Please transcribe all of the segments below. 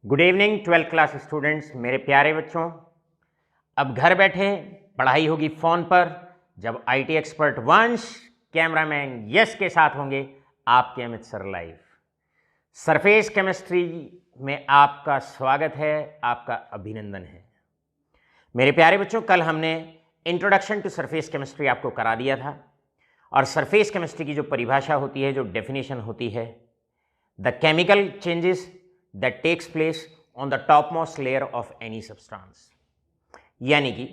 Good evening 12th class students, मेरे प्यारे बच्चों। अब घर बैठे पढ़ाई होगी फ़ोन पर, जब आईटी एक्सपर्ट वंश कैमरामैन यश के साथ होंगे आपके Amit sir live. Surface chemistry में आपका स्वागत है, आपका अभिनंदन है। मेरे प्यारे बच्चों, कल हमने इंट्रोडक्शन टू सरफेस केमिस्ट्री आपको करा दिया था और सरफेस केमिस्ट्री की जो परिभाषा होती है, जो डेफिनेशन होती है, the chemical changes that takes place on the topmost layer of any substance। यानी कि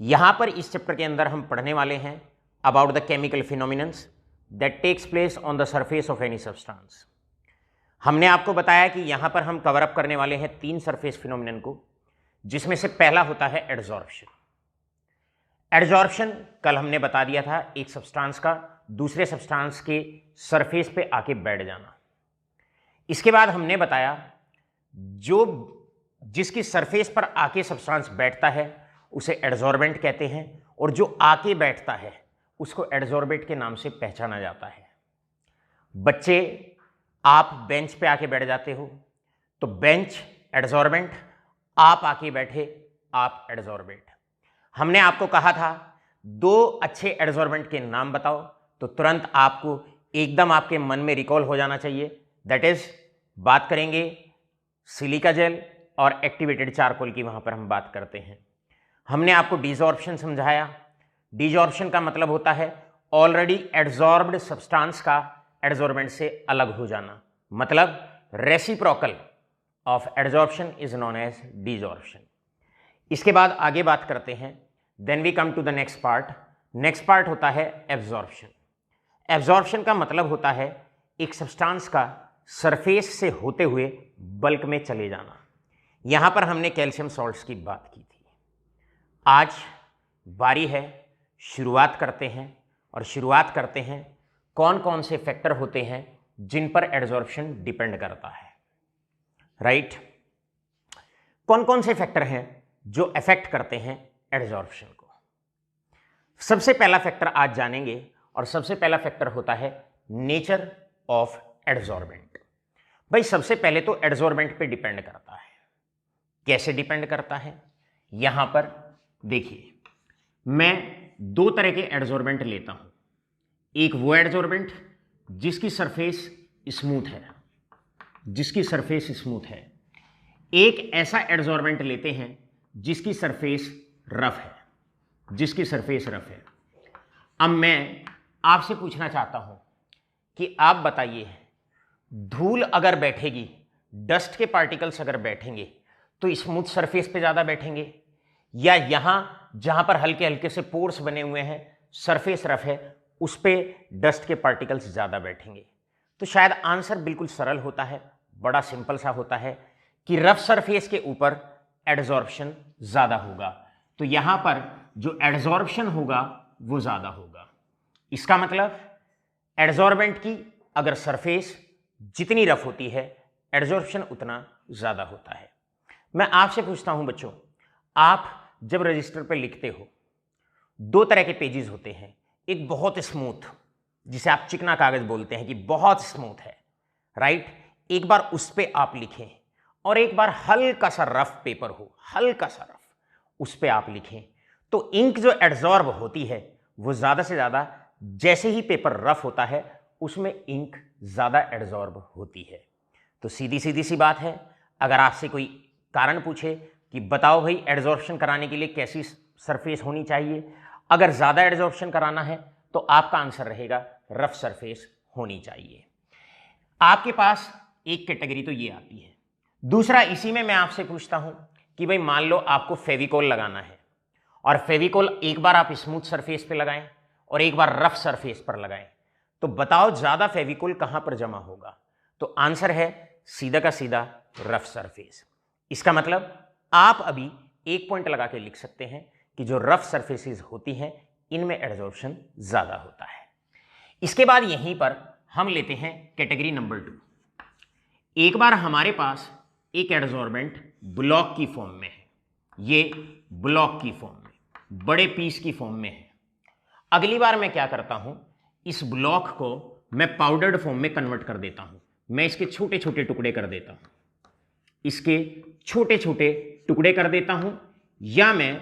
यहां पर इस चैप्टर के अंदर हम पढ़ने वाले हैं about the chemical phenomena that takes place on the surface of any substance। हमने आपको बताया कि यहां पर हम कवर अप करने वाले हैं 3 सरफेस फिनोमिनन को, जिसमें से पहला होता है एडजॉर्प्शन। एडजॉर्प्शन कल हमने बता दिया था, एक सब्सटेंस का दूसरे सब्सटेंस के सरफेस पे आके बैठ जाना। इसके बाद हमने बताया जो जिसकी सरफेस पर आके सब्सटेंस बैठता है उसे एडजॉर्बेंट कहते हैं, और जो आके बैठता है उसको एडजॉर्बेंट के नाम से पहचाना जाता है। बच्चे, आप बेंच पे आके बैठ जाते हो तो बेंच एडजॉर्बेंट, आप आके बैठे आप एडजॉर्बेंट। हमने आपको कहा था 2 अच्छे एडजॉर्बेंट के नाम बताओ, तो तुरंत आपको एकदम आपके मन में रिकॉल हो जाना चाहिए। दैट इज, बात करेंगे सिलिका जेल और एक्टिवेटेड चारकोल की, वहां पर हम बात करते हैं। हमने आपको डिसॉर्प्शन समझाया। डिसॉर्प्शन का मतलब होता है ऑलरेडी एडजॉर्ब्ड सब्सटेंस का एडजॉर्बेंट से अलग हो जाना, मतलब reciprocal of adsorption is known as desorption. इसके बाद आगे बात करते हैं, then we come to the next part. Next part होता है एब्जॉर्प्शन। एब्जॉर्प्शन का मतलब होता है एक सब्सटेंस का सरफेस से होते हुए बल्क में चले जाना। यहां पर हमने कैल्शियम सॉल्ट्स की बात की थी। आज बारी है, शुरुआत करते हैं, और शुरुआत करते हैं कौन कौन से फैक्टर होते हैं जिन पर एडजॉर्प्शन डिपेंड करता है। राइट, कौन कौन से फैक्टर हैं जो अफेक्ट करते हैं एडजॉर्प्शन को। सबसे पहला फैक्टर आज जानेंगे, और सबसे पहला फैक्टर होता है नेचर ऑफ एडजॉर्बेंट। भाई, सबसे पहले तो एडजॉर्बेंट पे डिपेंड करता है। कैसे डिपेंड करता है? यहां पर देखिए, मैं 2 तरह के एडजॉर्बेंट लेता हूं। एक वो एडजॉर्बेंट जिसकी सरफेस स्मूथ है, जिसकी सरफेस स्मूथ है। एक ऐसा एडजॉर्बेंट लेते हैं जिसकी सरफेस रफ है, जिसकी सरफेस रफ है। अब मैं आपसे पूछना चाहता हूं कि आप बताइए, धूल अगर बैठेगी, डस्ट के पार्टिकल्स अगर बैठेंगे तो स्मूथ सरफेस पे ज़्यादा बैठेंगे, या यहां जहां पर हल्के हल्के से पोर्स बने हुए हैं, सरफेस रफ है, उस पे डस्ट के पार्टिकल्स ज़्यादा बैठेंगे? तो शायद आंसर बिल्कुल सरल होता है, बड़ा सिंपल सा होता है कि रफ सरफेस के ऊपर एडजॉर्प्शन ज़्यादा होगा। तो यहां पर जो एडजॉर्प्शन होगा वो ज़्यादा होगा। इसका मतलब एडजॉर्बेंट की अगर सरफेस जितनी रफ होती है, एडजॉर्प्शन उतना ज़्यादा होता है। मैं आपसे पूछता हूं बच्चों, आप जब रजिस्टर पर लिखते हो, 2 तरह के पेजेस होते हैं। एक बहुत स्मूथ, जिसे आप चिकना कागज बोलते हैं कि बहुत स्मूथ है, राइट, एक बार उस पर आप लिखें, और एक बार हल्का सा रफ पेपर हो, हल्का सा रफ, उस पर आप लिखें, तो इंक जो एडजॉर्ब होती है वो ज़्यादा से ज़्यादा, जैसे ही पेपर रफ होता है उसमें इंक ज़्यादा एडजॉर्ब होती है। तो सीधी सीधी सी बात है, अगर आपसे कोई कारण पूछे कि बताओ भाई एडजॉर्प्शन कराने के लिए कैसी सरफेस होनी चाहिए, अगर ज़्यादा एडजॉर्प्शन कराना है तो आपका आंसर रहेगा रफ सरफेस होनी चाहिए। आपके पास एक कैटेगरी तो ये आती है। दूसरा, इसी में मैं आपसे पूछता हूं कि भाई मान लो आपको फेविकोल लगाना है, और फेविकोल एक बार आप स्मूथ सरफेस पे लगाएं और एक बार रफ सरफेस पर लगाएं, तो बताओ ज्यादा फेविकोल कहां पर जमा होगा? तो आंसर है सीधा का सीधा रफ सरफेस। इसका मतलब आप अभी एक पॉइंट लगा के लिख सकते हैं कि जो रफ सरफेसेस होती हैं इनमें एडजॉर्प्शन ज्यादा होता है। इसके बाद यहीं पर हम लेते हैं कैटेगरी नंबर 2। एक बार हमारे पास एक एडजॉर्बेंट ब्लॉक की फॉर्म में है, ये ब्लॉक की फॉर्म में, बड़े पीस की फॉर्म में है। अगली बार मैं क्या करता हूं, इस ब्लॉक को मैं पाउडर्ड फॉर्म में कन्वर्ट कर देता हूं, मैं इसके छोटे छोटे टुकड़े कर देता हूं। इसके छोटे छोटे टुकड़े कर देता हूं, या मैं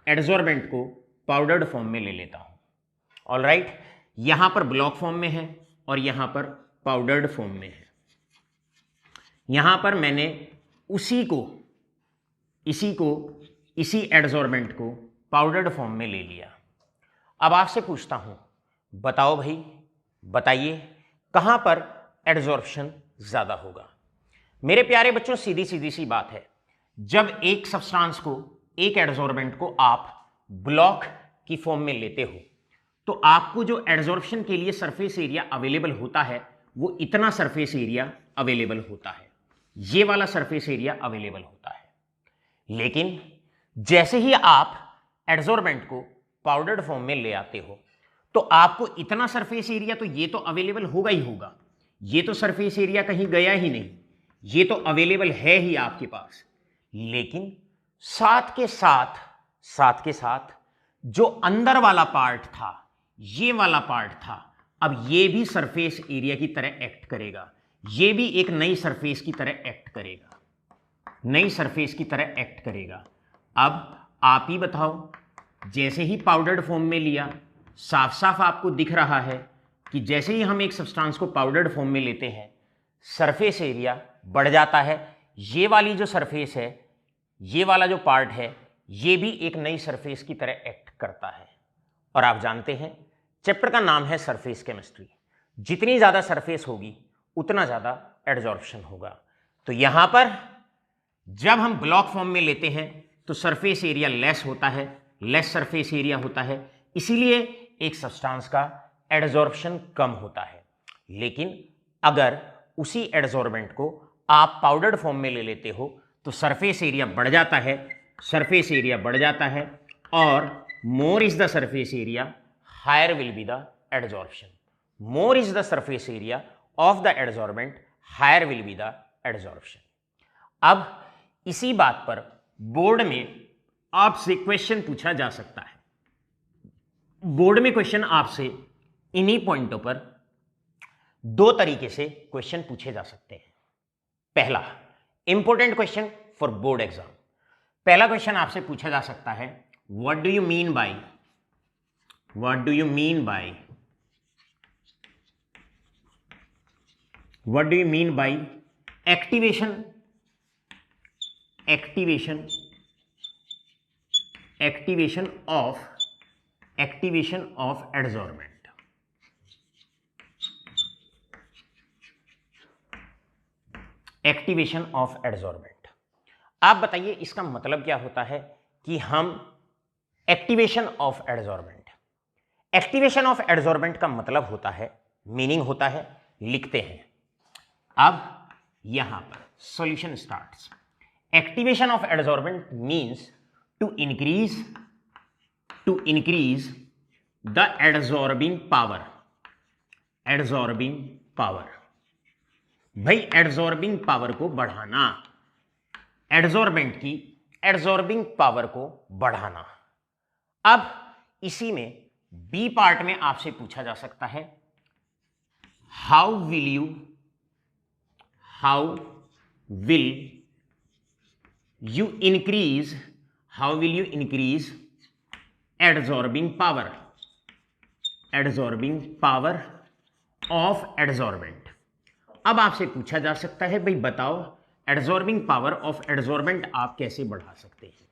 एडजॉर्बेंट को पाउडर्ड फॉर्म में ले लेता हूं। ऑलराइट, यहां पर ब्लॉक फॉर्म में है और यहां पर पाउडर्ड फॉर्म में है। यहां पर मैंने इसी एडजॉर्बेंट को पाउडर्ड फॉर्म में ले लिया। अब आपसे पूछता हूं, बताओ भाई, बताइए कहां पर एडजॉर्प्शन ज्यादा होगा। मेरे प्यारे बच्चों, सीधी सीधी सी बात है, जब एक सब्सटेंस को, एक एडजॉर्बेंट को आप ब्लॉक की फॉर्म में लेते हो तो आपको जो एडजॉर्प्शन के लिए सरफेस एरिया अवेलेबल होता है वो इतना सरफेस एरिया अवेलेबल होता है, ये वाला सरफेस एरिया अवेलेबल होता है। लेकिन जैसे ही आप एडजॉर्बेंट को पाउडर्ड फॉर्म में ले आते हो तो आपको इतना सरफेस एरिया तो ये तो अवेलेबल होगा ही होगा, ये तो सरफेस एरिया कहीं गया ही नहीं, ये तो अवेलेबल है ही आपके पास। लेकिन साथ के साथ जो अंदर वाला पार्ट था, ये वाला पार्ट था, अब ये भी सरफेस एरिया की तरह एक्ट करेगा, ये भी एक नई सरफेस की तरह एक्ट करेगा, नई सरफेस की तरह एक्ट करेगा। अब आप ही बताओ, जैसे ही पाउडर्ड फॉर्म में लिया, साफ साफ आपको दिख रहा है कि जैसे ही हम एक सब्सटेंस को पाउडर्ड फॉर्म में लेते हैं सरफेस एरिया बढ़ जाता है। ये वाली जो सरफेस है, ये वाला जो पार्ट है, ये भी एक नई सरफेस की तरह एक्ट करता है। और आप जानते हैं चैप्टर का नाम है सरफेस केमिस्ट्री, जितनी ज़्यादा सरफेस होगी उतना ज़्यादा एडजॉर्प्शन होगा। तो यहां पर जब हम ब्लॉक फॉर्म में लेते हैं तो सरफेस एरिया लेस होता है, लेस सरफेस एरिया होता है, इसीलिए एक सब्सटेंस का एडजॉर्प्शन कम होता है। लेकिन अगर उसी एडजॉर्बेंट को आप पाउडर्ड फॉर्म में ले लेते हो तो सरफेस एरिया बढ़ जाता है, सरफेस एरिया बढ़ जाता है, और more is the surface area, higher will be the adsorption. More is the surface area of the adsorbent, higher will be the adsorption. अब इसी बात पर बोर्ड में आपसे क्वेश्चन पूछा जा सकता है। बोर्ड में क्वेश्चन आपसे इन्हीं पॉइंटों पर दो तरीके से क्वेश्चन पूछे जा सकते हैं। पहला important question for board exam, पहला क्वेश्चन आपसे पूछा जा सकता है, what do you mean by activation of adsorbent. Activation of adsorbent, आप बताइए इसका मतलब क्या होता है कि हम एक्टिवेशन ऑफ एडजॉर्बेंट का मतलब होता है, मीनिंग होता है, लिखते हैं। अब यहां पर solution starts. Activation of adsorbent means to increase the adsorbing power. भाई एडजॉर्बिंग पावर को बढ़ाना, एडजॉर्बेंट की एडजॉर्बिंग पावर को बढ़ाना। अब इसी में बी पार्ट में आपसे पूछा जा सकता है, how will you increase adsorbing power of adsorbent. अब आपसे पूछा जा सकता है, भाई बताओ एडजॉर्बिंग पावर ऑफ एडजॉर्बेंट आप कैसे बढ़ा सकते हैं।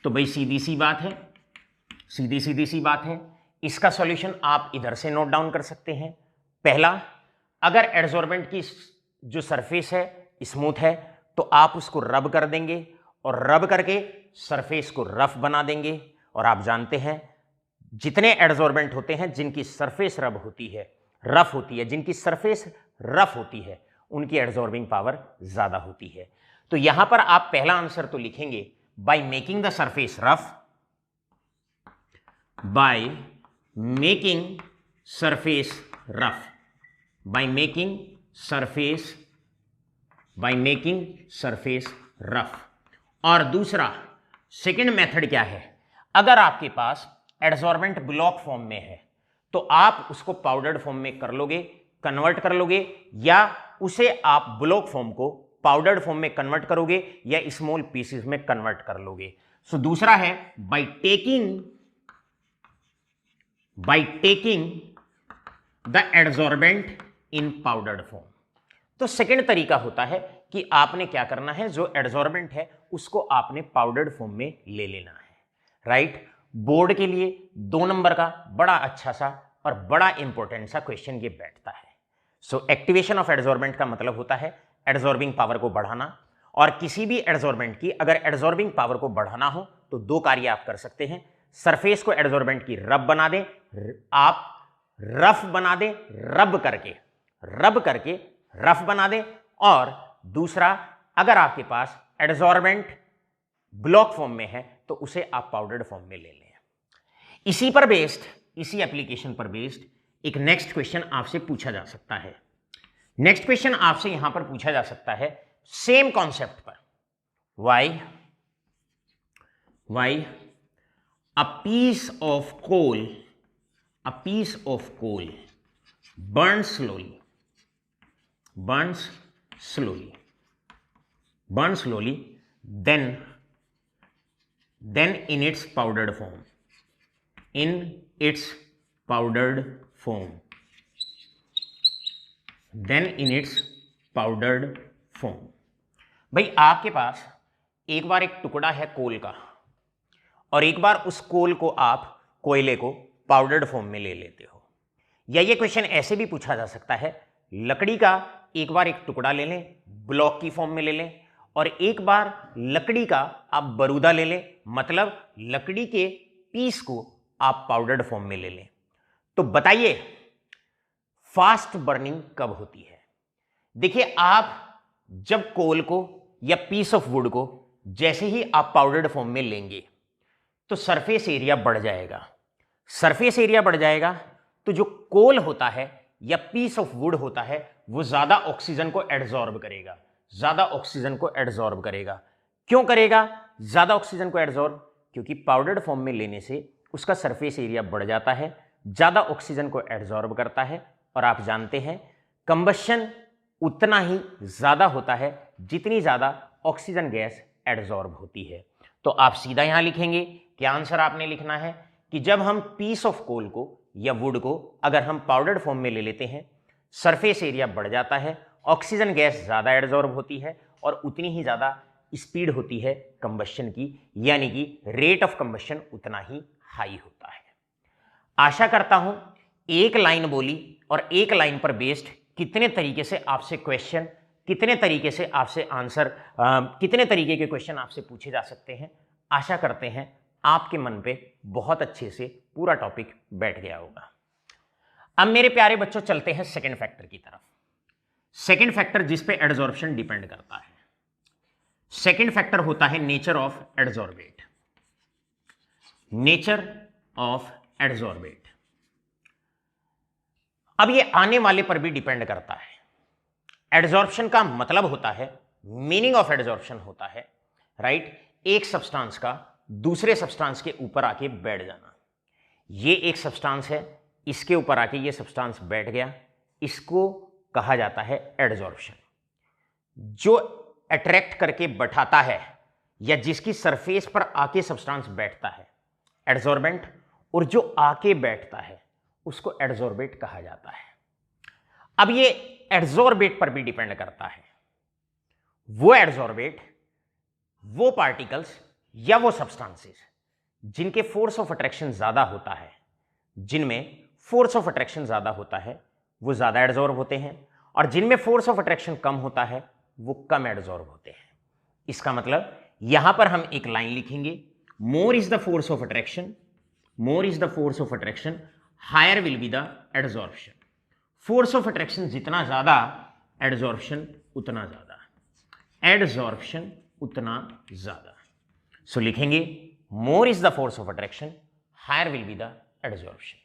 तो भाई सीधी सी बात है, इसका सॉल्यूशन आप इधर से नोट डाउन कर सकते हैं। पहला, अगर एडजॉर्बेंट की जो सरफेस है स्मूथ है तो आप उसको रब कर देंगे और रब करके सरफेस को रफ बना देंगे। और आप जानते हैं जितने एडजॉर्बेंट होते हैं जिनकी सरफेस रफ होती है उनकी एडजॉर्बिंग पावर ज्यादा होती है। तो यहां पर आप पहला आंसर तो लिखेंगे by making the surface rough, by making surface rough. और दूसरा सेकंड मेथड क्या है, अगर आपके पास एडजॉर्बेंट ब्लॉक फॉर्म में है तो आप उसको पाउडर्ड फॉर्म में कन्वर्ट कर लोगे, या उसे आप ब्लॉक फॉर्म को पाउडर्ड फॉर्म में कन्वर्ट करोगे या स्मॉल पीसेस में कन्वर्ट कर लोगे। सो दूसरा है by taking the adsorbent in powdered form. तो सेकेंड तरीका होता है कि आपने क्या करना है, जो एडजॉर्बेंट है उसको आपने पाउडर्ड फॉर्म में ले लेना है, राइट। बोर्ड के लिए 2 नंबर का बड़ा अच्छा सा और बड़ा इंपॉर्टेंट सा क्वेश्चन ये बैठता है। सो एक्टिवेशन ऑफ एडजॉर्बेंट का मतलब होता है एडजॉर्बिंग पावर को बढ़ाना, और किसी भी एडजॉर्बेंट की अगर एडजॉर्बिंग पावर को बढ़ाना हो तो 2 कार्य आप कर सकते हैं। सरफेस को एडजॉर्बेंट की रब बना दें, आप रफ बना दें, रब करके रफ बना दें, और दूसरा अगर आपके पास एडजॉर्बेंट ब्लॉक फॉर्म में है तो उसे आप पाउडर्ड फॉर्म में ले लें। इसी एप्लीकेशन पर बेस्ड एक नेक्स्ट क्वेश्चन आपसे पूछा जा सकता है। नेक्स्ट क्वेश्चन आपसे यहां पर पूछा जा सकता है सेम कॉन्सेप्ट पर, Y a piece of coal burns slowly then in its powdered form। भाई आपके पास एक बार एक टुकड़ा है कोल का, और एक बार उस कोल को आप कोयले को पाउडर्ड फॉर्म में ले लेते हो। या ये क्वेश्चन ऐसे भी पूछा जा सकता है, लकड़ी का एक बार एक टुकड़ा ले लें, ब्लॉक की फॉर्म में ले लें, और एक बार लकड़ी का आप बरूदा ले लें, मतलब लकड़ी के पीस को आप पाउडर्ड फॉर्म में ले लें। तो बताइए फास्ट बर्निंग कब होती है? देखिए, आप जब कोल को या पीस ऑफ वुड को जैसे ही आप पाउडर्ड फॉर्म में लेंगे तो सरफेस एरिया बढ़ जाएगा। सरफेस एरिया बढ़ जाएगा तो जो कोल होता है या पीस ऑफ वुड होता है वो ज्यादा ऑक्सीजन को एडजॉर्ब करेगा। क्यों करेगा ज्यादा ऑक्सीजन को एडजॉर्ब? क्योंकि पाउडर्ड फॉर्म में लेने से उसका सरफेस एरिया बढ़ जाता है, ज्यादा ऑक्सीजन को एडजॉर्ब करता है, और आप जानते हैं कंबशन उतना ही ज्यादा होता है जितनी ज्यादा ऑक्सीजन गैस एडजॉर्ब होती है। तो आप सीधा यहां लिखेंगे कि आंसर आपने लिखना है कि जब हम पीस ऑफ कोल को या वुड को अगर हम पाउडर्ड फॉर्म में ले लेते हैं, सरफेस एरिया बढ़ जाता है, ऑक्सीजन गैस ज्यादा एडजॉर्ब होती है, और उतनी ही ज्यादा स्पीड होती है कंबशन की, यानी कि रेट ऑफ कंबशन उतना ही हाई होता है। आशा करता हूं एक लाइन बोली और एक लाइन पर बेस्ड कितने तरीके से आपसे क्वेश्चन, कितने तरीके से आपसे आंसर, कितने तरीके के क्वेश्चन आपसे पूछे जा सकते हैं, आशा करते हैं आपके मन पे बहुत अच्छे से पूरा टॉपिक बैठ गया होगा। अब मेरे प्यारे बच्चों चलते हैं सेकंड फैक्टर की तरफ। सेकंड फैक्टर जिस पे एडजॉर्प्शन डिपेंड करता है, सेकंड फैक्टर होता है नेचर ऑफ एडजॉर्बेट। अब ये आने वाले पर भी डिपेंड करता है। एडजॉर्प्शन का मतलब होता है, मीनिंग ऑफ एडजॉर्प्शन होता है, राइट, एक सब्सटेंस का दूसरे सब्सटेंस के ऊपर आके बैठ जाना। ये एक सब्सटेंस है, इसके ऊपर आके ये सब्सटेंस बैठ गया, इसको कहा जाता है एडजॉर्प्शन। जो अट्रैक्ट करके बैठाता है या जिसकी सरफेस पर आके सब्सटेंस बैठता है एडजॉर्बेंट, और जो आके बैठता है उसको एडजॉर्बेट कहा जाता है। अब ये एडजॉर्बेट पर भी डिपेंड करता है। वो एडजॉर्बेट, वो पार्टिकल्स या वो सब्सटेंसेस जिनके फोर्स ऑफ अट्रैक्शन ज्यादा होता है, जिनमें फोर्स ऑफ अट्रैक्शन ज्यादा होता है वो ज्यादा एडजॉर्ब होते हैं, और जिनमें फोर्स ऑफ अट्रैक्शन कम होता है वो कम एडजॉर्ब होते हैं। इसका मतलब यहां पर हम एक लाइन लिखेंगे, more is the force of attraction, higher will be the adsorption. Force of attraction जितना ज्यादा, एडजॉर्प्शन उतना ज्यादा, सो लिखेंगे more is the force of attraction, higher will be the adsorption.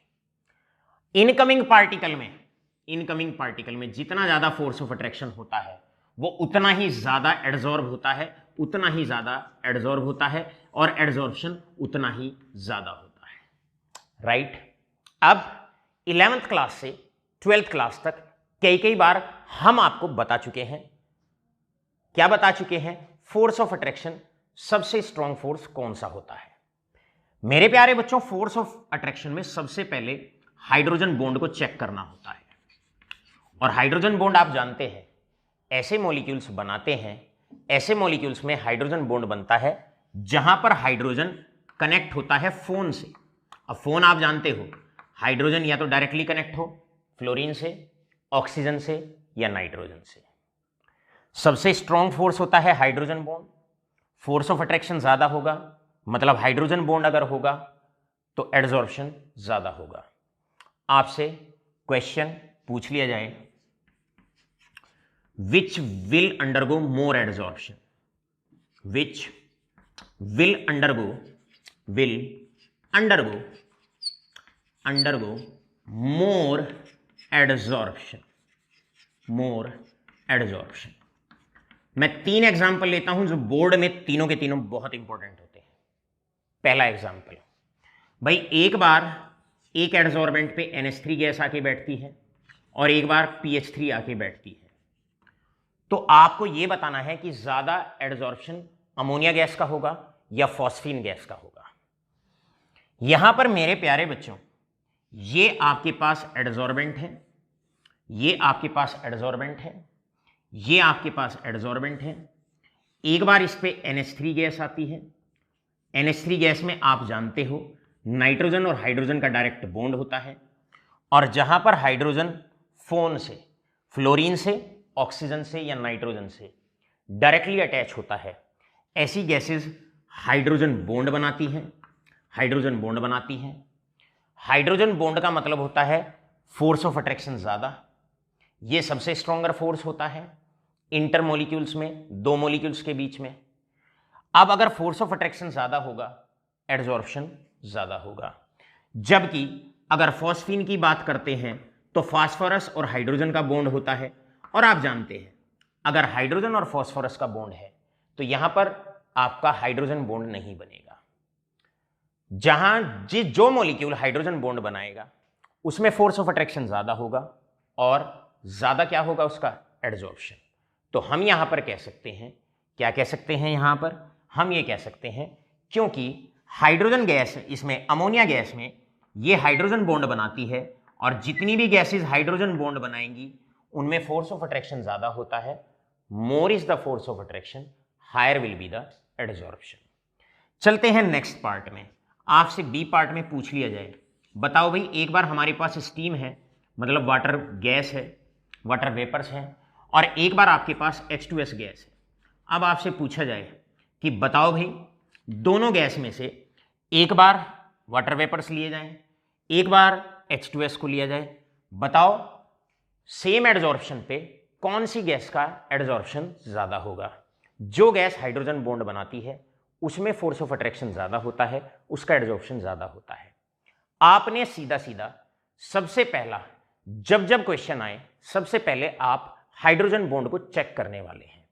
Incoming particle में जितना ज्यादा फोर्स ऑफ अट्रैक्शन होता है वो उतना ही ज्यादा एडजॉर्ब होता है, और एडजॉर्प्शन उतना ही ज्यादा होता है, राइट। अब 11th क्लास से 12th क्लास तक कई बार हम आपको बता चुके हैं क्या बता चुके हैं, फोर्स ऑफ अट्रैक्शन सबसे स्ट्रॉन्ग फोर्स कौन सा होता है। मेरे प्यारे बच्चों, फोर्स ऑफ अट्रैक्शन में सबसे पहले हाइड्रोजन बॉन्ड को चेक करना होता है। और हाइड्रोजन बॉन्ड आप जानते हैं ऐसे मॉलिक्यूल्स बनाते हैं, ऐसे मॉलिक्यूल्स में हाइड्रोजन बॉन्ड बनता है जहां पर हाइड्रोजन कनेक्ट होता है फोन से। अब फोन आप जानते हो, हाइड्रोजन या तो डायरेक्टली कनेक्ट हो फ्लोरीन से, ऑक्सीजन से या नाइट्रोजन से। सबसे स्ट्रॉन्ग फोर्स होता है hydrogen bond, force of attraction ज्यादा होगा, मतलब हाइड्रोजन बॉन्ड अगर होगा तो एडजॉर्प्शन ज्यादा होगा। आपसे क्वेश्चन पूछ लिया जाए, which will undergo more adsorption, which will undergo more adsorption, मैं 3 एग्जाम्पल लेता हूं जो बोर्ड में तीनों के तीनों बहुत इंपॉर्टेंट होते हैं। पहला एग्जाम्पल, भाई एक बार एक एडजॉर्बेंट पे NH3 गैस आके बैठती है और एक बार PH3 आके बैठती है, तो आपको यह बताना है कि ज्यादा एडजॉर्प्शन अमोनिया गैस का होगा या फॉस्फीन गैस का होगा। यहां पर मेरे प्यारे बच्चों, ये आपके पास एडजॉर्बेंट है, ये आपके पास एडजॉर्बेंट है, ये आपके पास एडजॉर्बेंट है। एक बार इस पे NH3 गैस आती है। NH3 गैस में आप जानते हो नाइट्रोजन और हाइड्रोजन का डायरेक्ट बॉन्ड होता है, और जहां पर हाइड्रोजन फोन से, फ्लोरीन से, ऑक्सीजन से या नाइट्रोजन से डायरेक्टली अटैच होता है, ऐसी गैसेस हाइड्रोजन बॉन्ड बनाती हैं। हाइड्रोजन बॉन्ड बनाती हैं। हाइड्रोजन बॉन्ड का मतलब होता है फोर्स ऑफ अट्रैक्शन ज्यादा, ये सबसे स्ट्रॉन्गर फोर्स होता है इंटर मॉलिक्यूल्स में, दो मॉलिक्यूल्स के बीच में। अब अगर फोर्स ऑफ अट्रैक्शन ज्यादा होगा, एडजॉर्प्शन ज्यादा होगा। जबकि अगर फॉस्फीन की बात करते हैं तो फास्फोरस और हाइड्रोजन का बॉन्ड होता है, और आप जानते हैं अगर हाइड्रोजन और फास्फोरस का बॉन्ड है तो यहां पर आपका हाइड्रोजन बॉन्ड नहीं बनेगा। जहां जो मॉलिक्यूल हाइड्रोजन बॉन्ड बनाएगा उसमें फोर्स ऑफ अट्रैक्शन ज्यादा होगा और ज्यादा क्या होगा उसका, एडजॉर्प्शन। तो हम यहां पर कह सकते हैं, क्या कह सकते हैं यहां पर, हम ये कह सकते हैं क्योंकि हाइड्रोजन गैस, इसमें अमोनिया गैस में ये हाइड्रोजन बॉन्ड बनाती है, और जितनी भी गैसेस हाइड्रोजन बॉन्ड बनाएंगी उनमें फोर्स ऑफ अट्रैक्शन ज्यादा होता है। More is the force of attraction, higher will be the adsorption. चलते हैं नेक्स्ट पार्ट में। आपसे बी पार्ट में पूछ लिया जाए, बताओ भाई एक बार हमारे पास स्टीम है, मतलब वाटर गैस है, वाटर वेपर्स हैं, और एक बार आपके पास H2S गैस है। अब आपसे पूछा जाए कि बताओ भाई दोनों गैस में से एक बार वाटर वेपर्स लिए जाएं, एक बार H2S को लिया जाए, बताओ सेम एडजॉर्प्शन पे कौन सी गैस का एडजॉर्प्शन ज्यादा होगा। जो गैस हाइड्रोजन बॉन्ड बनाती है उसमें फोर्स ऑफ अट्रैक्शन ज्यादा होता है, उसका एडजॉर्प्शन ज्यादा होता है। आपने सीधा सीधा सबसे पहला, जब क्वेश्चन आए सबसे पहले आप हाइड्रोजन बॉन्ड को चेक करने वाले हैं।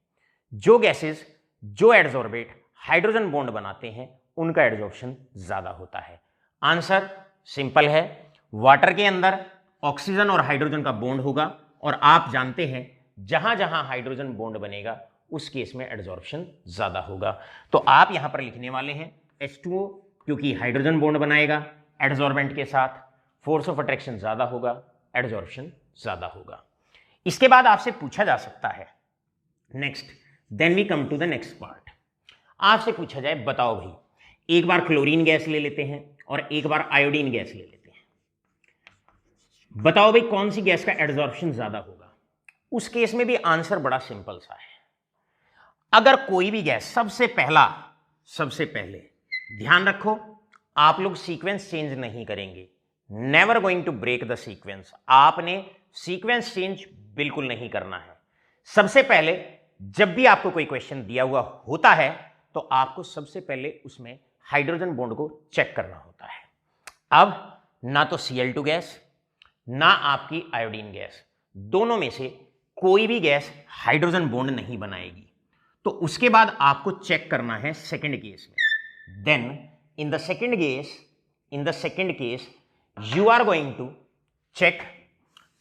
जो गैसेस जो एडजॉर्बेट हाइड्रोजन बॉन्ड बनाते हैं उनका एडजॉर्प्शन ज्यादा होता है। आंसर सिंपल है, वाटर के अंदर ऑक्सीजन और हाइड्रोजन का बॉन्ड होगा, और आप जानते हैं जहां जहां हाइड्रोजन बॉन्ड बनेगा उस केस में एडजॉर्प्शन ज्यादा होगा। तो आप यहां पर लिखने वाले हैं H2O, क्योंकि हाइड्रोजन बॉन्ड बनाएगा एडजॉर्बेंट के साथ, फोर्स ऑफ अट्रैक्शन ज्यादा होगा, एडजॉर्प्शन ज्यादा होगा। इसके बाद आपसे पूछा जा सकता है next, then we come to the next part. आपसे पूछा जाए बताओ भाई एक बार क्लोरीन गैस ले लेते हैं और एक बार आयोडीन गैस ले लेते हैं, बताओ भाई कौन सी गैस का एडजॉर्प्शन ज्यादा होगा। उस केस में भी आंसर बड़ा सिंपल सा है। अगर कोई भी गैस, सबसे पहले ध्यान रखो आप लोग सीक्वेंस चेंज नहीं करेंगे, never going to break the sequence. आपने सीक्वेंस चेंज बिल्कुल नहीं करना है। सबसे पहले जब भी आपको कोई क्वेश्चन दिया हुआ होता है तो आपको सबसे पहले उसमें हाइड्रोजन बॉन्ड को चेक करना होता है। अब ना तो Cl2 गैस ना आपकी आयोडीन गैस, दोनों में से कोई भी गैस हाइड्रोजन बॉन्ड नहीं बनाएगी, तो उसके बाद आपको चेक करना है सेकंड केस में। Then in the second case you are going to check,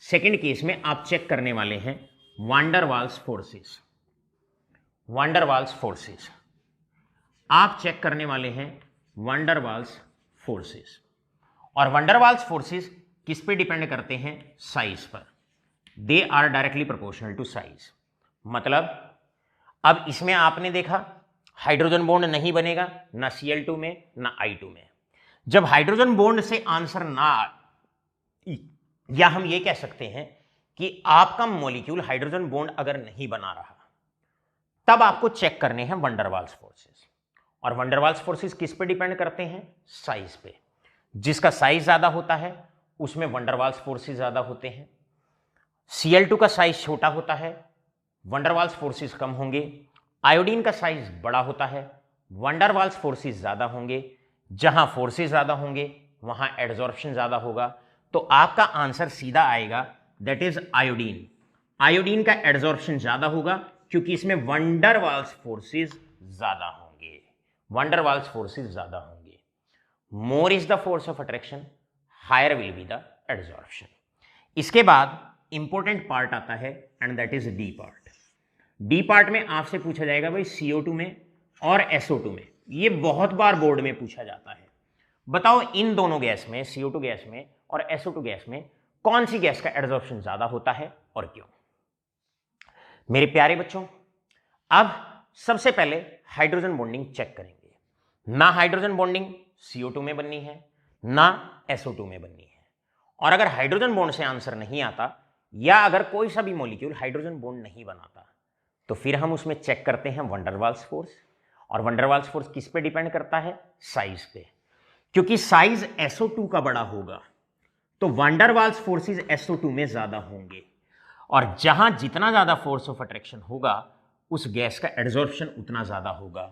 second case में आप चेक करने वाले हैं van der Waals forces. Van der Waals forces. आप चेक करने वाले हैं वैन डर वाल्स फोर्सेस, और वैन डर वाल्स फोर्सेस किस पे डिपेंड करते हैं? साइज पर। They are directly proportional to size. मतलब अब इसमें आपने देखा हाइड्रोजन बॉन्ड नहीं बनेगा ना Cl2 में ना I2 में। जब हाइड्रोजन बॉन्ड से आंसर ना, या हम ये कह सकते हैं कि आपका मॉलिक्यूल हाइड्रोजन बॉन्ड अगर नहीं बना रहा, तब आपको चेक करने हैं वैन डर वाल्स फोर्सेस। और वैन डर वाल्स फोर्सेस किस पे डिपेंड करते हैं? साइज पे। जिसका साइज ज्यादा होता है उसमें वैन डर वाल्स फोर्सेस ज्यादा होते हैं। Cl2 का साइज छोटा होता है, वैन डर वाल्स फोर्सेस कम होंगे। आयोडीन का साइज बड़ा होता है, वैन डर वाल्स फोर्सेस ज्यादा होंगे। जहां फोर्सेस ज्यादा होंगे वहां एडजॉर्प्शन ज्यादा होगा। तो आपका आंसर सीधा आएगा, दैट इज आयोडीन। आयोडीन का एडजॉर्प्शन ज्यादा होगा क्योंकि इसमें वैन डर वाल्स फोर्सेस ज्यादा होंगे। वैन डर वाल्स फोर्सेस ज्यादा होंगे। More is the force of attraction, higher will be the adsorption. इसके बाद इंपॉर्टेंट पार्ट आता है and that is D part. D part में आपसे पूछा जाएगा भाई CO2 में और SO2 में, ये बहुत बार बोर्ड में पूछा जाता है। बताओ इन दोनों गैस में, CO2 गैस में और SO2 गैस में, कौन सी गैस का एडजॉर्प्शन ज्यादा होता है और क्यों? मेरे प्यारे बच्चों, अब सबसे पहले हाइड्रोजन बॉन्डिंग चेक करेंगे। ना हाइड्रोजन बॉन्डिंग CO2 में बननी है ना SO2 में बननी है। और अगर हाइड्रोजन बॉन्ड से आंसर नहीं आता, या अगर कोई सा भी मॉलिक्यूल हाइड्रोजन बॉन्ड नहीं बनाता, तो फिर हम उसमें चेक करते हैं वैन डर वाल्स फोर्स। और वैन डर वाल्स फोर्स किस पे डिपेंड करता है? साइज पे। क्योंकि साइज SO2 का बड़ा होगा तो van der Waals forces SO2 में ज्यादा होंगे, और जहां जितना ज्यादा फोर्स ऑफ अट्रैक्शन होगा उस गैस का एडजॉर्प्शन उतना ज्यादा होगा।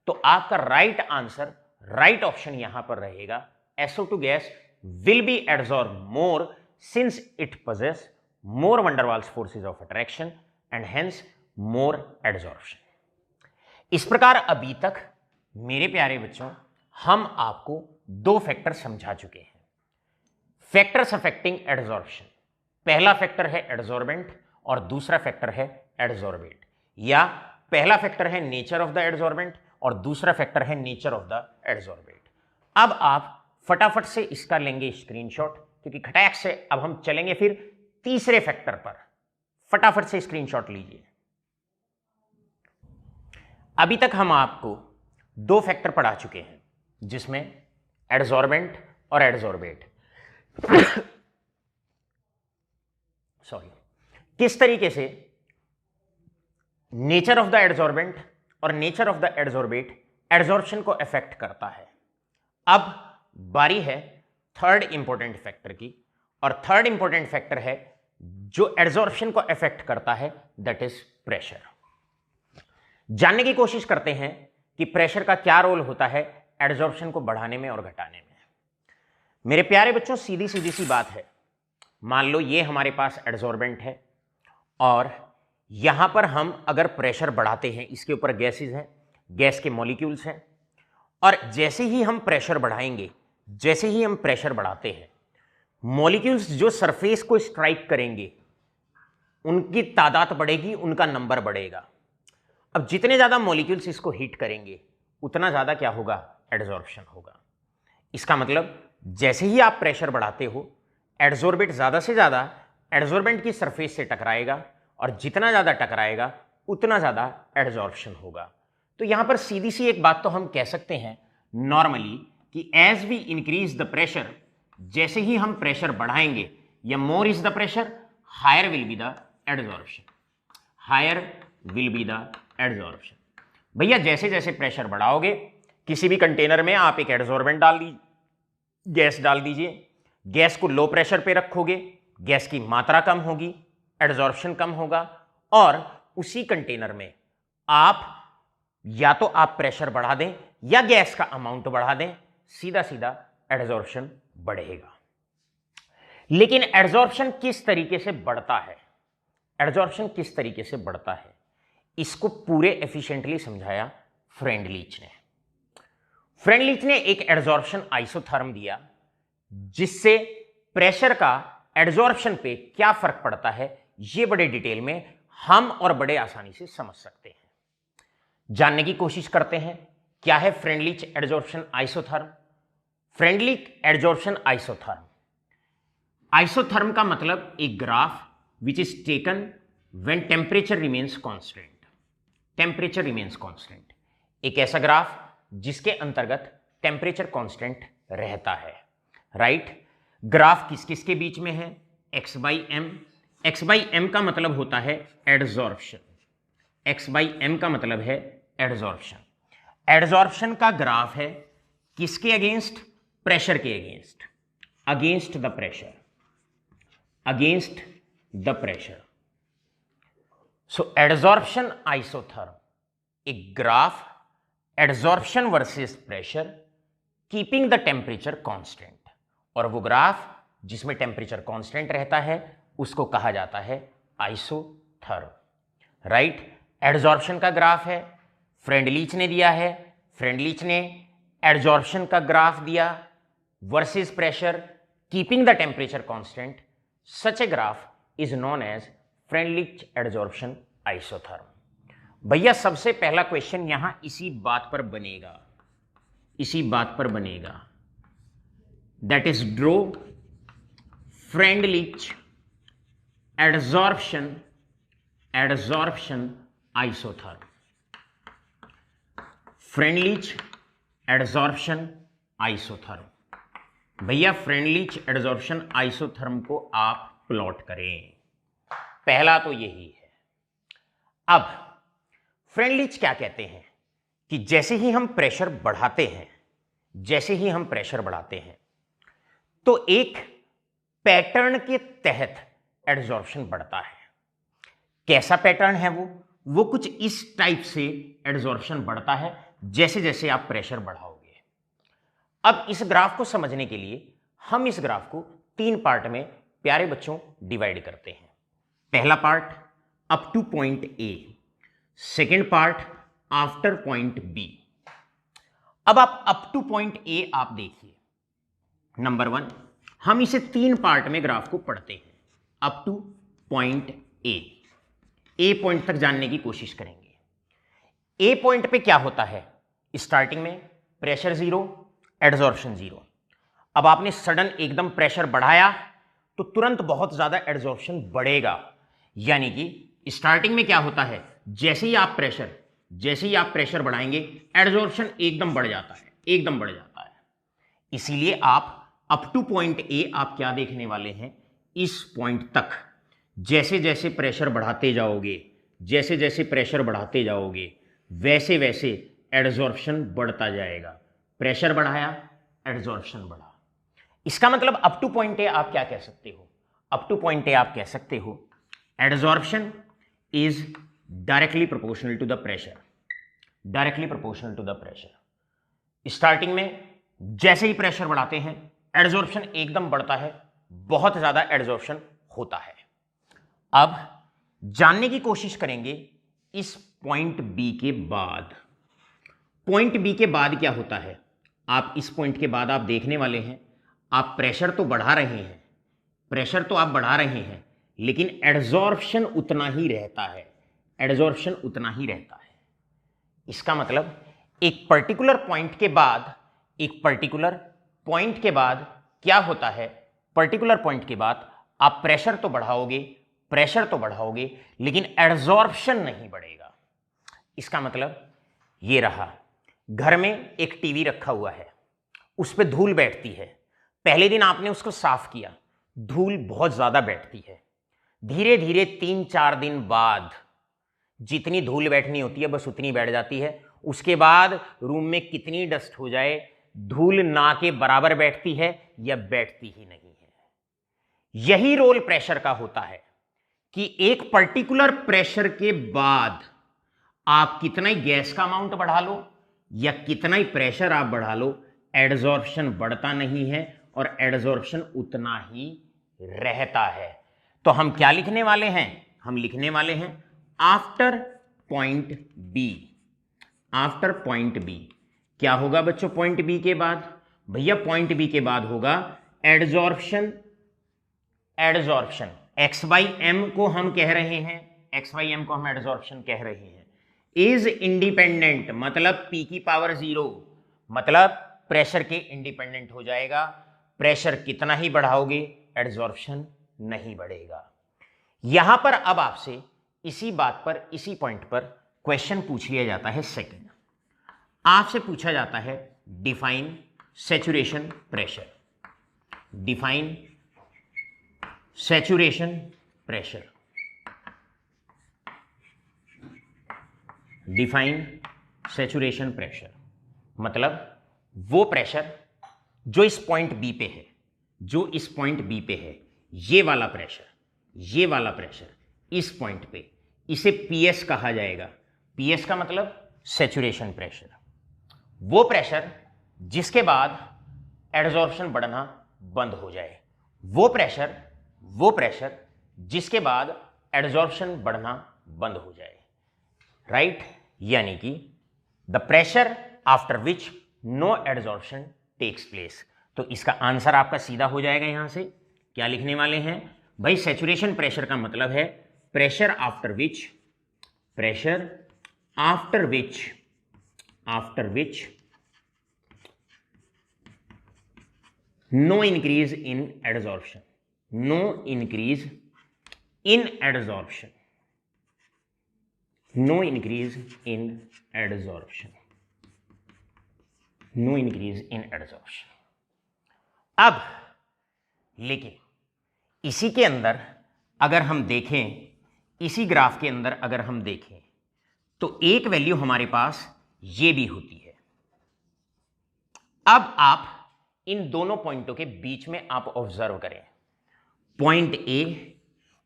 तो आपका राइट आंसर, राइट ऑप्शन यहां पर रहेगा, SO2 gas will be adsorb more since it possess more van der Waals forces of attraction and hence more adsorption। इस प्रकार अभी तक मेरे प्यारे बच्चों हम आपको दो फैक्टर समझा चुके हैं। फैक्टर्स अफेक्टिंग एडजॉर्प्शन, पहला फैक्टर है एडजॉर्बेंट और दूसरा फैक्टर है एडजॉर्बेट, या पहला फैक्टर है नेचर ऑफ द एडजॉर्बेंट और दूसरा फैक्टर है नेचर ऑफ द एडजॉर्बेट। अब आप फटाफट से इसका लेंगे स्क्रीनशॉट, क्योंकि खटाक से अब हम चलेंगे फिर तीसरे फैक्टर पर। फटाफट से स्क्रीनशॉट लीजिए। अभी तक हम आपको दो फैक्टर पढ़ा चुके हैं, जिसमें एडजॉर्बेंट और एडजॉर्बेट सॉरी, किस तरीके से नेचर ऑफ द एडजॉर्बेंट और nature of the adsorbate adsorption को अफेक्ट करता है। अब बारी है थर्ड इंपॉर्टेंट फैक्टर की, और थर्ड इंपॉर्टेंट फैक्टर है जो एडजॉर्प्शन को अफेक्ट करता है, दैट इज प्रेशर। जानने की कोशिश करते हैं कि प्रेशर का क्या रोल होता है एडजॉर्प्शन को बढ़ाने में और घटाने में। मेरे प्यारे बच्चों, सीधी सीधी सी बात है। मान लो ये हमारे पास एडजॉर्बेंट है और यहां पर हम अगर प्रेशर बढ़ाते हैं, इसके ऊपर गैसेज हैं, गैस के मॉलिक्यूल्स हैं, और जैसे ही हम प्रेशर बढ़ाएंगे, जैसे ही हम प्रेशर बढ़ाते हैं, मॉलिक्यूल्स जो सरफेस को स्ट्राइक करेंगे उनकी तादाद बढ़ेगी, उनका नंबर बढ़ेगा। अब जितने ज्यादा मॉलिक्यूल्स इसको हिट करेंगे उतना ज्यादा क्या होगा? एडजॉर्प्शन होगा। इसका मतलब जैसे ही आप प्रेशर बढ़ाते हो, एडजॉर्बेट ज्यादा से ज्यादा एडजॉर्बेंट की सरफेस से टकराएगा, और जितना ज्यादा टकराएगा उतना ज्यादा एडजॉर्प्शन होगा। तो यहां पर सीधी सी एक बात तो हम कह सकते हैं नॉर्मली कि as we increase the pressure, जैसे ही हम प्रेशर बढ़ाएंगे, या more is the pressure higher will be the adsorption, higher will be the adsorption. भैया जैसे जैसे प्रेशर बढ़ाओगे, किसी भी कंटेनर में आप एक एडजॉर्बेंट डाल दीजिए, गैस डाल दीजिए, गैस को लो प्रेशर पे रखोगे, गैस की मात्रा कम होगी, एडजॉर्प्शन कम होगा, और उसी कंटेनर में आप या तो आप प्रेशर बढ़ा दें या गैस का अमाउंट बढ़ा दें, सीधा सीधा एडजॉर्प्शन बढ़ेगा। लेकिन एडजॉर्प्शन किस तरीके से बढ़ता है, एडजॉर्प्शन किस तरीके से बढ़ता है, इसको पूरे एफिशिएंटली समझाया फ्रेंडलीच ने। फ्रेंडलीच ने एक एडजॉर्प्शन आइसोथर्म दिया, जिससे प्रेशर का एडजॉर्प्शन पे क्या फर्क पड़ता है, ये बड़े डिटेल में हम और बड़े आसानी से समझ सकते हैं। जानने की कोशिश करते हैं क्या है Freundlich adsorption isotherm. Friendly adsorption isotherm, isotherm का मतलब एक graph which is taken when temperature remains constant. Temperature remains constant, एक ऐसा ग्राफ जिसके अंतर्गत टेम्परेचर कांस्टेंट रहता है, राइट। ग्राफ किस किस के बीच में है, x by m. X by m का मतलब होता है एडजॉर्प्शन, एक्स बाई एम का मतलब है एडजॉर्प्शन। एडजॉर्प्शन का ग्राफ है किसके अगेंस्ट, प्रेशर के against, against the pressure, against the pressure. So adsorption isotherm, एक graph adsorption versus pressure keeping the temperature constant, और वो ग्राफ जिसमें टेम्परेचर कांस्टेंट रहता है उसको कहा जाता है आइसोथर्म, राइट। एडजॉर्प्शन का ग्राफ है, फ्रेंडलिच ने दिया है, फ्रेंडलिच ने एडजॉर्प्शन का ग्राफ दिया versus pressure keeping the temperature constant, such a graph is known as Freundlich adsorption isotherm. भैया सबसे पहला क्वेश्चन यहां इसी बात पर बनेगा, इसी बात पर बनेगा, that is draw Freundlich adsorption, adsorption isotherm, Freundlich adsorption isotherm. भैया फ्रेंडलिच एडजॉर्प्शन आइसोथर्म को आप प्लॉट करें, पहला तो यही है। अब फ्रेंडलिच क्या कहते हैं कि जैसे ही हम प्रेशर बढ़ाते हैं, जैसे ही हम प्रेशर बढ़ाते हैं तो एक पैटर्न के तहत एडजॉर्प्शन बढ़ता है। कैसा पैटर्न है वो कुछ इस टाइप से एडजॉर्प्शन बढ़ता है जैसे जैसे आप प्रेशर बढ़ाओगे। अब इस ग्राफ को समझने के लिए हम इस ग्राफ को 3 पार्ट में प्यारे बच्चों डिवाइड करते हैं। पहला part up to point A, second part after point B. अब आप अप टू पॉइंट ए आप देखिए, नंबर 1 हम इसे 3 पार्ट में ग्राफ को पढ़ते हैं। Up to point A point तक जानने की कोशिश करेंगे। ए पॉइंट पे क्या होता है, स्टार्टिंग में प्रेशर 0, एडजॉर्प्शन 0। अब आपने सडन एकदम प्रेशर बढ़ाया तो तुरंत बहुत ज्यादा एडजॉर्प्शन बढ़ेगा, यानी कि स्टार्टिंग में क्या होता है, जैसे ही आप प्रेशर बढ़ाएंगे एडजॉर्प्शन एकदम बढ़ जाता है, एकदम बढ़ जाता है। इसीलिए आप अप टू पॉइंट ए आप क्या देखने वाले हैं, इस पॉइंट तक जैसे जैसे प्रेशर बढ़ाते जाओगे, जैसे जैसे प्रेशर बढ़ाते जाओगे वैसे वैसे एडजॉर्प्शन बढ़ता जाएगा। प्रेशर बढ़ाया, एडजॉर्प्शन बढ़ा। इसका मतलब अप टू पॉइंट ए आप क्या कह सकते हो, अप टू पॉइंट ए आप कह सकते हो adsorption is directly proportional to the pressure, directly proportional to the pressure. Starting में जैसे ही प्रेशर बढ़ाते हैं एडजॉर्प्शन एकदम बढ़ता है, बहुत ज्यादा एडजॉर्प्शन होता है। अब जानने की कोशिश करेंगे इस पॉइंट बी के बाद, पॉइंट बी के बाद क्या होता है। आप इस पॉइंट के बाद आप देखने वाले हैं, आप प्रेशर तो बढ़ा रहे हैं, प्रेशर तो आप बढ़ा रहे हैं, लेकिन एडजॉर्प्शन उतना ही रहता है, एडजॉर्प्शन उतना ही रहता है। इसका मतलब एक पर्टिकुलर पॉइंट के बाद, एक पर्टिकुलर पॉइंट के बाद क्या होता है, पर्टिकुलर पॉइंट के बाद आप प्रेशर तो बढ़ाओगे, प्रेशर तो बढ़ाओगे, लेकिन एडजॉर्प्शन नहीं बढ़ेगा। इसका मतलब ये रहा, घर में एक टीवी रखा हुआ है, उस पर धूल बैठती है। पहले दिन आपने उसको साफ किया, धूल बहुत ज्यादा बैठती है। धीरे धीरे 3-4 दिन बाद जितनी धूल बैठनी होती है बस उतनी बैठ जाती है। उसके बाद रूम में कितनी डस्ट हो जाए, धूल ना के बराबर बैठती है या बैठती ही नहीं है। यही रोल प्रेशर का होता है कि एक पर्टिकुलर प्रेशर के बाद आप कितना ही गैस का अमाउंट बढ़ा लो या कितना ही प्रेशर आप बढ़ा लो, एडजॉर्प्शन बढ़ता नहीं है और एडजॉर्प्शन उतना ही रहता है। तो हम क्या लिखने वाले हैं, हम लिखने वाले हैं after point B, after point B. क्या होगा बच्चों पॉइंट बी के बाद, भैया पॉइंट बी के बाद होगा adsorption, adsorption x by m को हम कह रहे हैं, एक्स बाई एम को हम एडजॉर्प्शन कह रहे हैं। इज इंडिपेंडेंट, मतलब P की पावर 0, मतलब प्रेशर के इंडिपेंडेंट हो जाएगा। प्रेशर कितना ही बढ़ाओगे एडजॉर्प्शन नहीं बढ़ेगा। यहां पर अब आपसे इसी बात पर, इसी पॉइंट पर क्वेश्चन पूछ लिया जाता है। सेकंड आपसे पूछा जाता है define saturation pressure. Define saturation pressure, define saturation pressure मतलब वो प्रेशर जो इस पॉइंट बी पे है, जो इस पॉइंट बी पे है, ये वाला प्रेशर, ये वाला प्रेशर इस पॉइंट पे, इसे पीएस कहा जाएगा। पीएस का मतलब सैचुरेशन प्रेशर। वो प्रेशर जिसके बाद एडजॉर्प्शन बढ़ना बंद हो जाए, वो प्रेशर जिसके बाद एडजॉर्प्शन बढ़ना बंद हो जाए, राइट? यानी कि the pressure after which no adsorption takes place. तो इसका आंसर आपका सीधा हो जाएगा। यहां से क्या लिखने वाले हैं भाई? सैचुरेशन प्रेशर का मतलब है pressure after which no increase in adsorption, no increase in adsorption, no increase in adsorption, no increase in adsorption. अब लेकिन इसी के अंदर अगर हम देखें, इसी ग्राफ के अंदर अगर हम देखें तो एक वैल्यू हमारे पास ये भी होती है। अब आप इन दोनों पॉइंटों के बीच में आप ऑब्जर्व करें, पॉइंट ए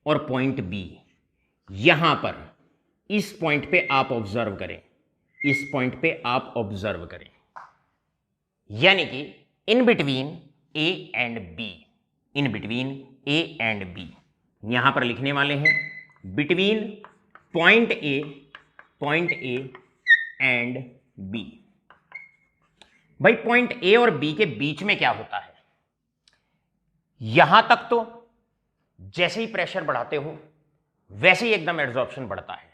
और पॉइंट बी। यहां पर इस पॉइंट पे आप ऑब्जर्व करें, इस पॉइंट पे आप ऑब्जर्व करें, यानी कि in between A and B, in between A and B, यहां पर लिखने वाले हैं between point A and B. भाई पॉइंट ए और बी के बीच में क्या होता है? यहां तक तो जैसे ही प्रेशर बढ़ाते हो वैसे ही एकदम एडजॉर्प्शन बढ़ता है।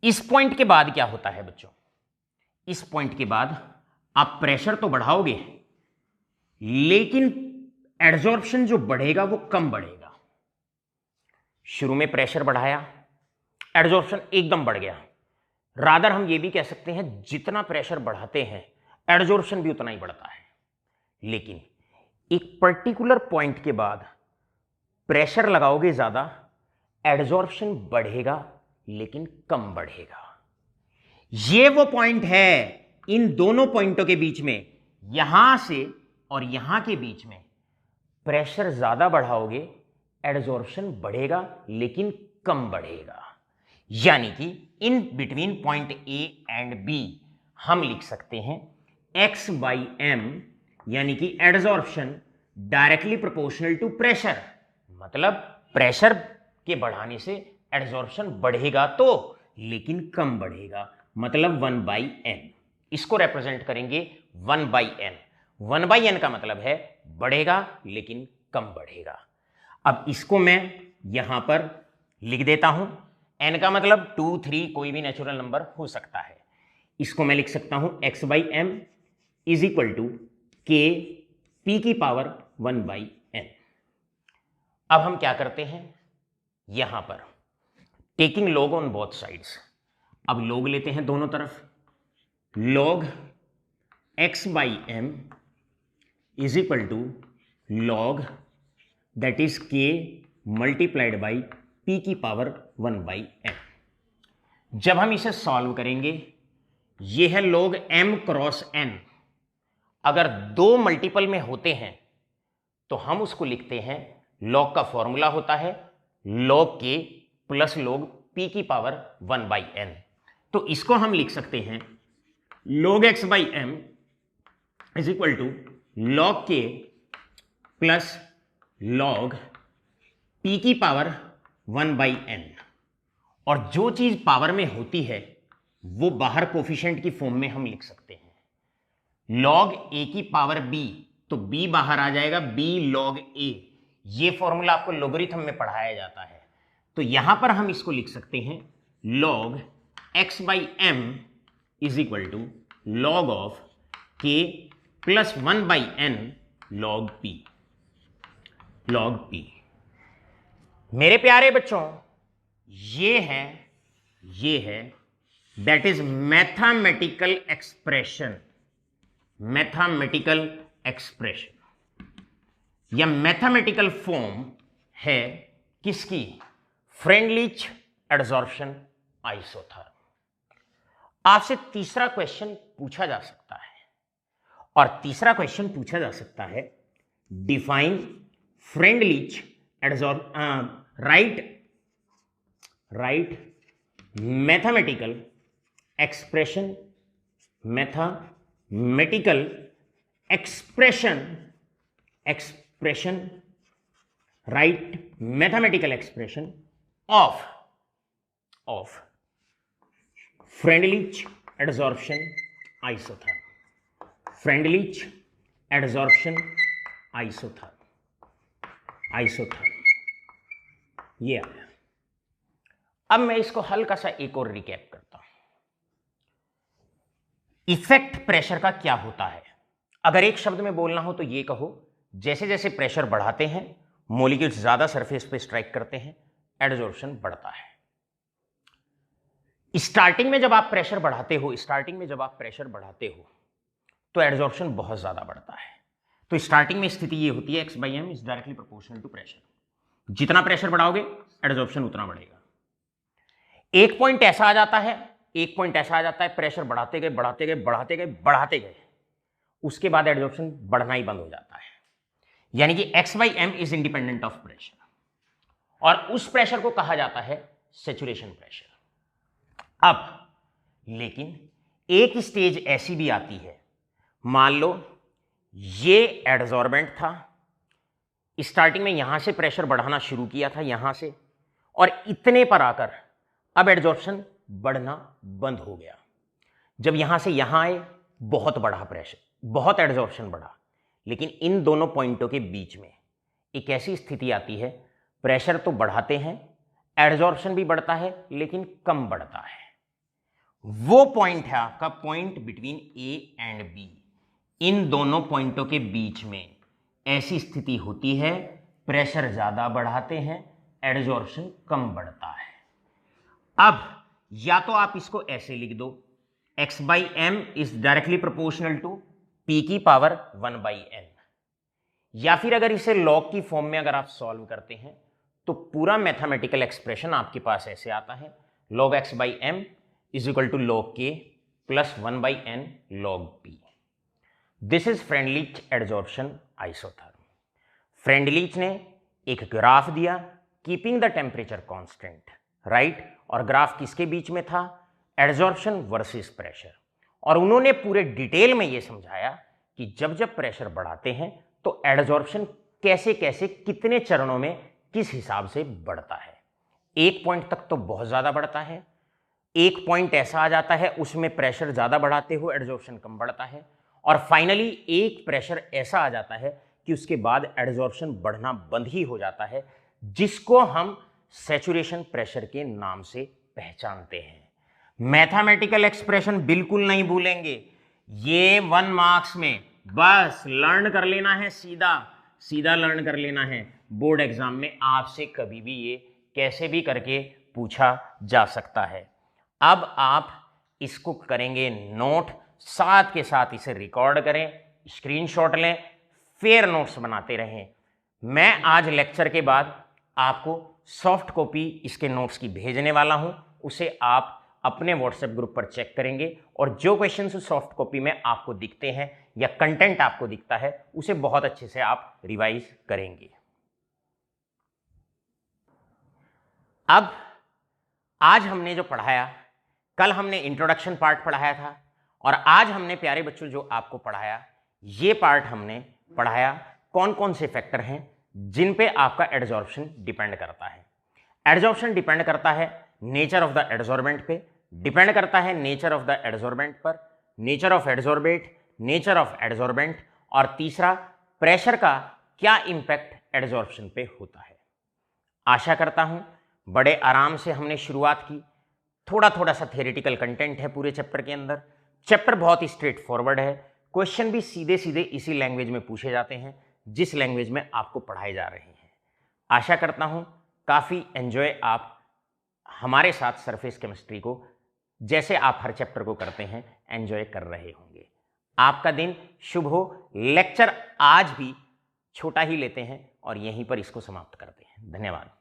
इस पॉइंट के बाद क्या होता है बच्चों? इस पॉइंट के बाद आप प्रेशर तो बढ़ाओगे लेकिन एडजॉर्प्शन जो बढ़ेगा वो कम बढ़ेगा। शुरू में प्रेशर बढ़ाया, एडजॉर्प्शन एकदम बढ़ गया। रादर हम ये भी कह सकते हैं जितना प्रेशर बढ़ाते हैं एडजॉर्प्शन भी उतना ही बढ़ता है। लेकिन एक पर्टिकुलर पॉइंट के बाद प्रेशर लगाओगे ज्यादा, एडजॉर्प्शन बढ़ेगा लेकिन कम बढ़ेगा। ये वो पॉइंट है इन दोनों पॉइंटों के बीच में, यहां से और यहां के बीच में प्रेशर ज्यादा बढ़ाओगे एडजॉर्प्शन बढ़ेगा लेकिन कम बढ़ेगा। यानी कि in between point A and B हम लिख सकते हैं x बाई एम, यानी कि adsorption directly proportional to pressure. मतलब प्रेशर के बढ़ाने से एडजॉर्प्शन बढ़ेगा तो, लेकिन कम बढ़ेगा, मतलब 1/n। इसको रिप्रेजेंट करेंगे 1/n। 1/n का मतलब है बढ़ेगा लेकिन कम बढ़ेगा। अब इसको मैं यहां पर लिख देता हूं। n का मतलब 2, 3 कोई भी नेचुरल नंबर हो सकता है। इसको मैं लिख सकता हूं x/m is equal to k p की पावर 1/n। अब हम क्या करते हैं, यहां पर taking log on both sides. अब log लेते हैं दोनों तरफ। log x/m is equal to log that is k multiplied by p की पावर 1/n। जब हम इसे सॉल्व करेंगे, ये है log m क्रॉस n। अगर दो मल्टीपल में होते हैं तो हम उसको लिखते हैं, log का फॉर्मूला होता है log k plus log p की पावर 1/n। तो इसको हम लिख सकते हैं log x/m is equal to log k plus log p की पावर 1/n। और जो चीज पावर में होती है वो बाहर कोफिशिएंट की फॉर्म में हम लिख सकते हैं। log a की पावर b, तो b बाहर आ जाएगा, b log a। ये फॉर्मूला आपको लोगरिथम में पढ़ाया जाता है। तो यहां पर हम इसको लिख सकते हैं log x by m is equal to log of k plus 1 by n log p। Log p मेरे प्यारे बच्चों, ये है that is mathematical expression. Mathematical expression या मैथमेटिकल फॉर्म है किसकी? Freundlich adsorption isotherm. आपसे तीसरा क्वेश्चन पूछा जा सकता है, और तीसरा क्वेश्चन पूछा जा सकता है define Freundlich right mathematical expression right mathematical expression of Freundlich adsorption isotherm. Freundlich adsorption isotherm ये आया। अब मैं इसको हल्का सा एक और रिकैप करता हूं। इफेक्ट प्रेशर का क्या होता है? अगर एक शब्द में बोलना हो तो ये कहो, जैसे जैसे प्रेशर बढ़ाते हैं मॉलिक्यूल्स ज्यादा सरफेस पे स्ट्राइक करते हैं, एडजॉर्प्शन बढ़ता है। स्टार्टिंग में जब आप प्रेशर बढ़ाते हो तो एडजॉर्प्शन बहुत ज्यादा बढ़ता है। तो स्टार्टिंग में स्थिति ये होती है x by m is directly proportional to pressure. जितना प्रेशर बढ़ाओगे एडजॉर्प्शन उतना बढ़ेगा। एक पॉइंट ऐसा आ जाता है प्रेशर बढ़ाते गए, उसके बाद एडजॉर्प्शन बढ़ना ही बंद हो जाता है। यानी कि x by m is independent of pressure, और उस प्रेशर को कहा जाता है सैचुरेशन प्रेशर। अब लेकिन एक स्टेज ऐसी भी आती है, मान लो ये एडजॉर्बेंट था, स्टार्टिंग में यहां से प्रेशर बढ़ाना शुरू किया था यहां से, और इतने पर आकर अब एडजॉर्प्शन बढ़ना बंद हो गया। जब यहां से यहां आए बहुत बढ़ा प्रेशर, बहुत एडजॉर्प्शन बढ़ा, लेकिन इन दोनों पॉइंटों के बीच में एक ऐसी स्थिति आती है, प्रेशर तो बढ़ाते हैं, एडजॉर्प्शन भी बढ़ता है लेकिन कम बढ़ता है। वो पॉइंट है आपका point between A and B. इन दोनों पॉइंटों के बीच में ऐसी स्थिति होती है, प्रेशर ज्यादा बढ़ाते हैं, एडजॉर्प्शन कम बढ़ता है। अब या तो आप इसको ऐसे लिख दो, x by m is directly proportional to p की पावर 1 बाई एन, या फिर अगर इसे लॉग की फॉर्म में अगर आप सॉल्व करते हैं तो पूरा मैथमेटिकल एक्सप्रेशन आपके पास ऐसे आता है, log x by m is equal to log k plus 1 by n log p। This is Freundlich adsorption isotherm. Freundlich ने एक ग्राफ दिया keeping the temperature constant, right, और ग्राफ किसके बीच में था? Adsorption versus pressure. और उन्होंने पूरे डिटेल में यह समझाया कि जब जब प्रेशर बढ़ाते हैं तो एडजॉर्प्शन कैसे कैसे कितने चरणों में किस हिसाब से बढ़ता है। एक पॉइंट तक तो बहुत ज्यादा बढ़ता है, एक पॉइंट ऐसा आ जाता है उसमें प्रेशर ज्यादा बढ़ाते हो एडजॉर्प्शन कम बढ़ता है, और फाइनली एक प्रेशर ऐसा आ जाता है कि उसके बाद एडजॉर्प्शन बढ़ना बंद ही हो जाता है, जिसको हम सैचुरेशन प्रेशर के नाम से पहचानते हैं। मैथमेटिकल एक्सप्रेशन बिल्कुल नहीं भूलेंगे, ये 1 मार्क्स में बस लर्न कर लेना है, सीधा लर्न कर लेना है। बोर्ड एग्जाम में आपसे कभी भी ये कैसे भी करके पूछा जा सकता है। अब आप इसको करेंगे नोट, साथ के साथ इसे रिकॉर्ड करें, स्क्रीनशॉट लें, फिर नोट्स बनाते रहें। मैं आज लेक्चर के बाद आपको सॉफ्ट कॉपी इसके नोट्स की भेजने वाला हूं, उसे आप अपने व्हाट्सएप ग्रुप पर चेक करेंगे, और जो क्वेश्चन सॉफ्ट कॉपी में आपको दिखते हैं या कंटेंट आपको दिखता है उसे बहुत अच्छे से आप रिवाइज करेंगे। अब आज हमने जो पढ़ाया, कल हमने इंट्रोडक्शन पार्ट पढ़ाया था, और आज हमने प्यारे बच्चों जो आपको पढ़ाया, ये पार्ट हमने पढ़ाया कौन कौन से फैक्टर हैं जिन पे आपका एडजॉर्प्शन डिपेंड करता है। एडजॉर्प्शन डिपेंड करता है नेचर ऑफ द एडजॉर्बेंट पे, डिपेंड करता है नेचर ऑफ द एडजॉर्बेंट पर, nature of adsorbate, nature of adsorbent, और तीसरा प्रेशर का क्या इंपैक्ट एडजॉर्प्शन पे होता है। आशा करता हूं बड़े आराम से हमने शुरुआत की, थोड़ा थोड़ा सा थियोरेटिकल कंटेंट है पूरे चैप्टर के अंदर। चैप्टर बहुत ही स्ट्रेट फॉरवर्ड है, क्वेश्चन भी सीधे सीधे इसी लैंग्वेज में पूछे जाते हैं जिस लैंग्वेज में आपको पढ़ाए जा रहे हैं। आशा करता हूं काफ़ी एंजॉय आप हमारे साथ सरफेस केमिस्ट्री को, जैसे आप हर चैप्टर को करते हैं, एंजॉय कर रहे होंगे। आपका दिन शुभ हो। लेक्चर आज भी छोटा ही लेते हैं और यहीं पर इसको समाप्त करते हैं। धन्यवाद।